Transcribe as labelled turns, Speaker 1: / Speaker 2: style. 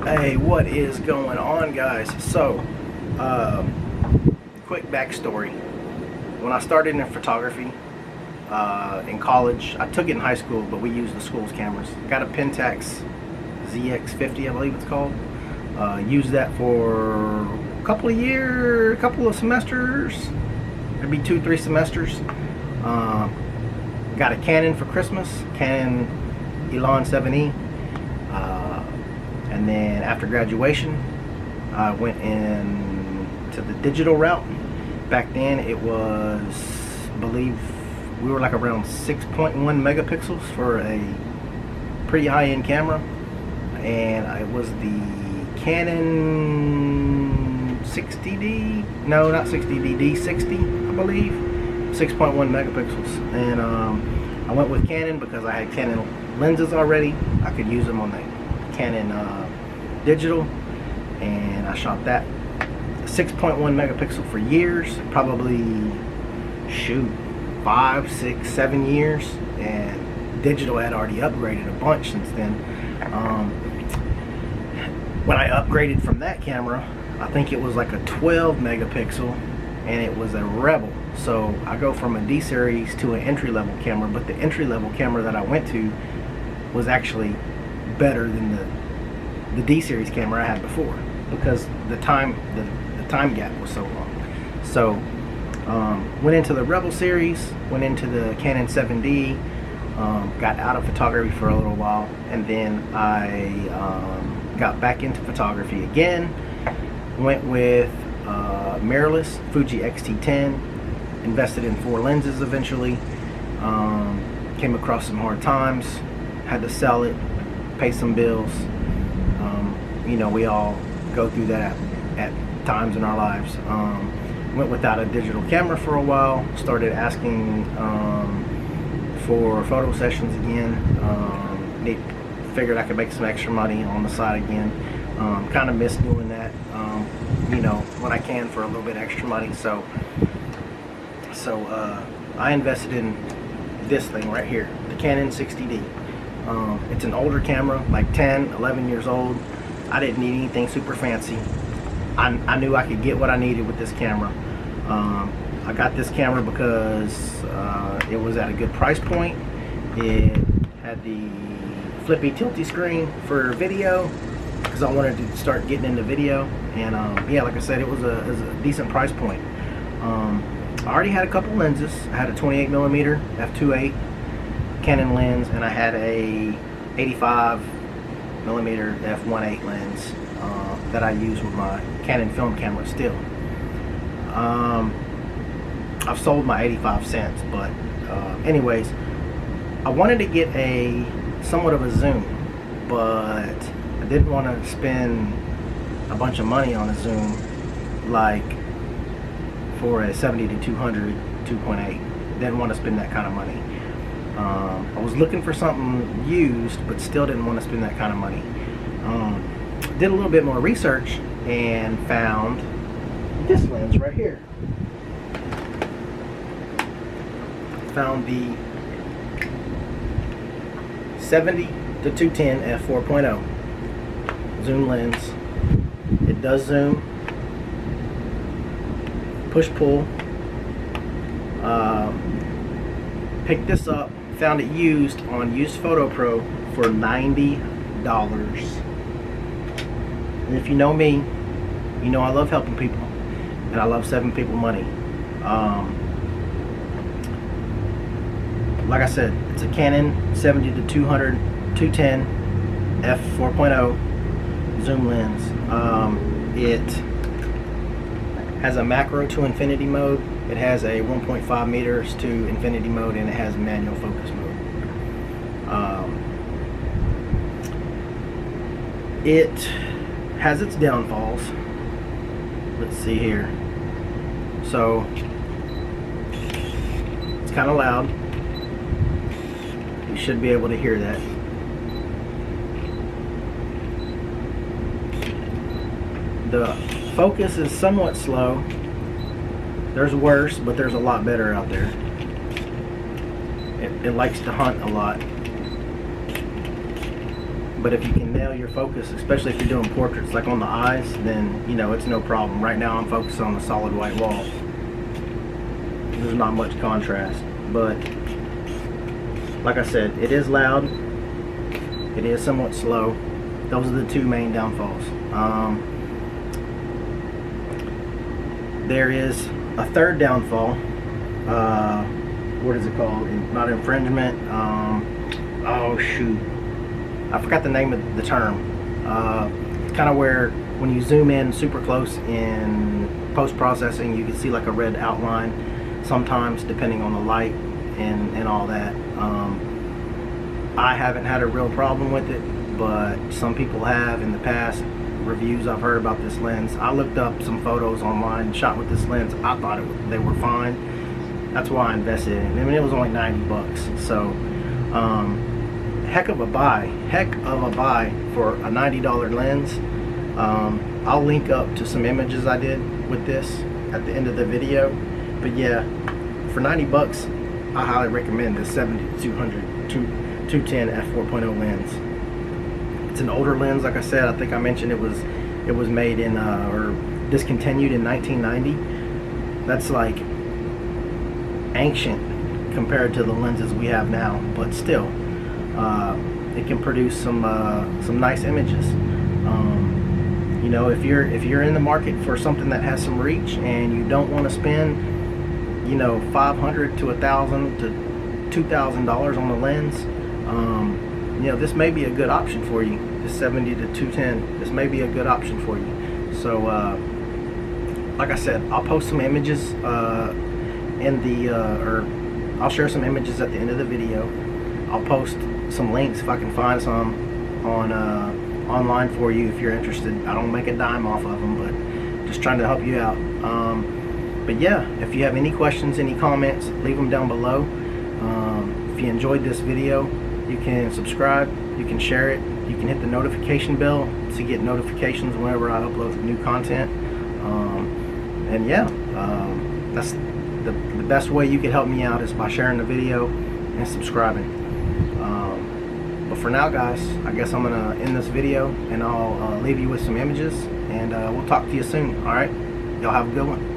Speaker 1: Hey, what is going on, guys? So, quick backstory. When I started in photography in college, I took it in high school, but we used the school's cameras. Got a Pentax ZX50, I believe it's called. Used that for a couple of semesters, maybe 2-3 semesters. Got a Canon for Christmas, Canon Elan 7E. And then after graduation, I went into the digital route. Back then it was, I believe, we were like around 6.1 megapixels for a pretty high-end camera. And it was the Canon 60D, no, not 60D, D60, I believe, 6.1 megapixels. And I went with Canon because I had Canon lenses already. I could use them on the Canon digital, and I shot that 6.1 megapixel for years, probably 5, 6, 7 years, and digital had already upgraded a bunch since then. When I upgraded from that camera, I think it was like a 12 megapixel, and it was a Rebel. So I go from a D series to an entry-level camera, but the entry-level camera that I went to was actually better than the D series camera I had before, because the time gap was so long. So went into the Rebel series, went into the Canon 7D, got out of photography for a little while, and then I got back into photography again. Went with mirrorless Fuji X-T10, invested in 4 lenses eventually. Came across some hard times, had to sell it, pay some bills. You know, we all go through that at times in our lives. Went without a digital camera for a while, started asking for photo sessions again. Figured I could make some extra money on the side again. Kind of miss doing that, you know, when I can, for a little bit extra money. So I invested in this thing right here, the Canon 60D. It's an older camera, like 10, 11 years old. I didn't need anything super fancy. I knew I could get what I needed with this camera. I got this camera because it was at a good price point. It had the flippy tilty screen for video, because I wanted to start getting into video. And yeah, like I said, it was a decent price point. I already had a couple lenses. I had a 28mm f2.8 Canon lens, and I had a 85mm f1.8 lens that I use with my Canon film camera still. I've sold my 85 cents, but anyways, I wanted to get somewhat of a zoom, but I didn't want to spend a bunch of money on a zoom, like for a 70-200 2.8. Didn't want to spend that kind of money. I was looking for something used, but still didn't want to spend that kind of money. Did a little bit more research and found this lens right here. Found the 70-210 F4.0 zoom lens. It does zoom, push-pull. Picked this up, found it used on Used Photo Pro for $90. And if you know me, you know I love helping people, and I love saving people money. Like I said, it's a Canon 70-200 210 f4.0 zoom lens. It has a macro to infinity mode. It has a 1.5 meters to infinity mode, and it has manual focus mode. It has its downfalls. Let's see here. So it's kind of loud. You should be able to hear that. The focus is somewhat slow. There's worse, but there's a lot better out there. It likes to hunt a lot. But if you can nail your focus, especially if you're doing portraits like on the eyes, then you know it's no problem. Right now I'm focused on the solid white wall. There's not much contrast, but like I said, it is loud, it is somewhat slow. Those are the two main downfalls. There is a third downfall. What is it called? Not infringement. Oh shoot, I forgot the name of the term. It's kind of where when you zoom in super close in post-processing, you can see like a red outline sometimes, depending on the light and all that. I haven't had a real problem with it, but some people have in the past. Reviews I've heard about this lens, I looked up some photos online shot with this lens. I thought they were fine. That's why I invested in it. I mean, it was only 90 bucks, so heck of a buy for a $90 lens. I'll link up to some images I did with this at the end of the video, but yeah, for 90 bucks I highly recommend this 70-200 210 F4.0 lens. It's an older lens, like I said. I think I mentioned it was made in or discontinued in 1990. That's like ancient compared to the lenses we have now, but still it can produce some nice images. You know, if you're in the market for something that has some reach and you don't want to spend, you know, $500 to $1,000 to $2,000 on the lens, you know, this may be a good option for you. This 70-210, this may be a good option for you. So like I said, I'll post some images in the or I'll share some images at the end of the video. I'll post some links if I can find some on online for you if you're interested. I don't make a dime off of them, but just trying to help you out. But yeah, if you have any questions, any comments, leave them down below. If you enjoyed this video, you can subscribe, you can share it, you can hit the notification bell to get notifications whenever I upload new content. And yeah, that's the best way you can help me out is by sharing the video and subscribing. But for now, guys, I guess I'm gonna end this video and I'll leave you with some images, and we'll talk to you soon. All right, y'all have a good one.